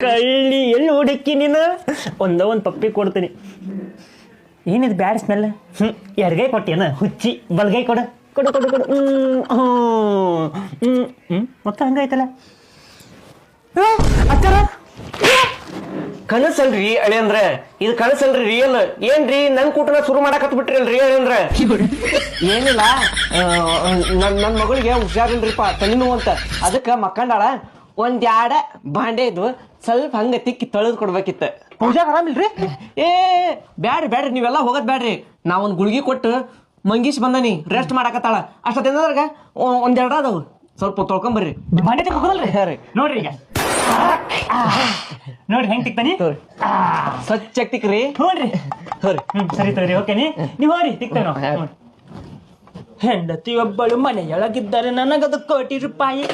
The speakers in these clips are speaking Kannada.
ಕಳ್ಳಿ ಎಲ್ಲಿ ಹುಡುಕಿ ನೀನು ಒಂದು ಪಪ್ಪಿ ಕೊಡ್ತೀನಿ. ಏನಿದು ಬ್ಯಾಡ್ ಸ್ಮೆಲ್? ಎಡಗೈ ಕೊಟ್ಟೇನ ಹುಚ್ಚಿ, ಬಲ್ಗೈ ಕೊಡು ಕೊಡು ಕೊಡು ಕೊಡು. ಮತ್ತೆ ಹಂಗಾಯ್ತಲ್ಲ ಅಕ್ಕಾರ. ಕನಸಲ್ರಿ ಅಳಿ ಅಂದ್ರೆ ಇದು ಕನಸಲ್ರಿ, ರಿಯಲ್. ಏನ್ರಿ ನನ್ ಕೂಟನ ಶುರು ಮಾಡಾಕತ್ ಬಿಟ್ರಿ ಅಲ್ರಿ ಅಳಿ ಅಂದ್ರೆ. ಏನಿಲ್ಲ, ನನ್ನ ಮಗಳಿಗೆ ಹುಷಾರಿಲ್ರಿಪ್ಪ, ತಲೆನೋವು ಅಂತ. ಅದಕ್ಕೆ ಮಕ್ಕಂಡಾಳ. ಒಂದ್ಯಾಡ ಬಾಂಡೆ ಇದ್ವು, ಸ್ವಲ್ಪ ಹಂಗ ತಿಕ್ಕಿ ತೊಳೆದು ಕೊಡ್ಬೇಕಿತ್ತ. ಪೂಜಾಗ ಆರಾಮಿಲ್ರಿ? ಬ್ಯಾಡ್ರಿ ಬ್ಯಾಡ್ರಿ, ನೀವೆಲ್ಲ ಹೋಗೋದ್ ಬ್ಯಾಡ್ರಿ. ನಾವೊಂದ್ ಗುಳ್ಗಿ ಕೊಟ್ಟು ಮಂಗೀಶ್ ಬಂದನಿ, ರೆಸ್ಟ್ ಮಾಡಾಕತ್ತಾಳ. ಅಷ್ಟೊತ್ತಿಂದ್ರಾಗ ಒಂದೆರಡು ಅದಾವು, ಸ್ವಲ್ಪ ತೊಳ್ಕೊಂಬರ್ರಿ. ಬಾಂಡೆ ತಿಕ್ಕೋದಲ್ರಿ? ಹಾ ರೀ. ನೋಡ್ರಿ ಈಗ ನೋಡ್ರಿ ಹೆಂಗ್ ತಿಕ್ತಾನಿ. ಸ್ವಚ್ಛ ತಿಕ್ರಿ. ನೋಡ್ರಿ ಸರಿ ತಗೋರಿ, ಓಕೆನಿ. ನೀವು ಹೋರಿ ತಿಕ್ತೇವೆ ನಾವು. ಹೆಂಡತಿ ಒಬ್ಬಳು ಮನೆಯೊಳಗಿದ್ದರೆ ನನಗದು ಕೋಟಿ ರೂಪಾಯಿ,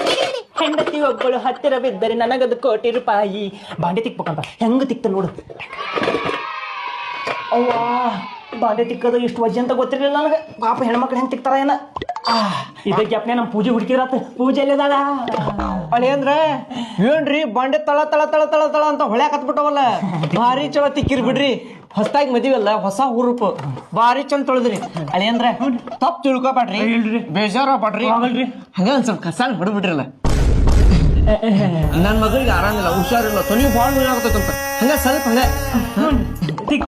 ಹೆಂಡತಿ ಒಬ್ಬಳು ಹತ್ತಿರವಿದ್ದರೆ ನನಗದು ಕೋಟಿ ರೂಪಾಯಿ. ಬಾಂಡೆ ತಿಕ್ಬೇಕಂತ ಹೆಂಗ ತಿಕ್ತ ನೋಡು. ಅವ್ವಾ, ಬಾಂಡೆ ತಿಕ್ಕದು ಇಷ್ಟು ವಜ್ಜೆ ಅಂತ ಗೊತ್ತಿರಲಿಲ್ಲ ನನಗೆ. ಪಾಪ ಹೆಣ್ಮಕ್ಳು ಹೆಂಗ್ ತಿಕ್ತಾರ ಏನ. ಇದಕ್ಕೆ ಅಪ್ನೆ ನಮ್ಮ ಪೂಜೆ ಹುಡುಕಿರತ್ತ. ಪೂಜೆ ಎಲ್ಲಿದಾಳ ಅಳಿ ಅಂದ್ರೆ ಏನ್ರಿ ಬಾಂಡೆ ತಳ ತಳ ತಳ ತಳ ತಳ ಅಂತ ಹೊಳ್ಯಾಕ ಹತ್ಬಿಟ್ಟವಲ್ಲ. ಭಾರಿ ಚಲೋ ತಿಕ್ಕಿರ್ ಬಿಡ್ರಿ. ಹೊಸದಾಗಿ ಮದಿವಲ್ಲ, ಹೊಸ ಹುರುಪು, ಭಾರಿ ಚಂದ ತೊಳೆದ್ರಿ ಅಳಿ ಅಂದ್ರೆ. ತಪ್ಪು ತಿಳ್ಕೊಬೇಡ್ರಿ, ಬೇಜಾರ ಪಡ್ರಿ. ಹಂಗ ಒಂದ್ ಸ್ವಲ್ಪ ಕಸಾನ ಹೊಡ್ಬಿಟ್ರಲ್ಲ. ನನ್ನ ಮಗಳಿಗೆ ಆರಾಮಿಲ್ಲ, ಹುಷಾರಿಲ್ಲ, ತೊನಿ ಭಾಳ ನೋವಾಗ್ತೈತಂತ. ಹಂಗ ಸ್ವಲ್ಪ ಹಂಗ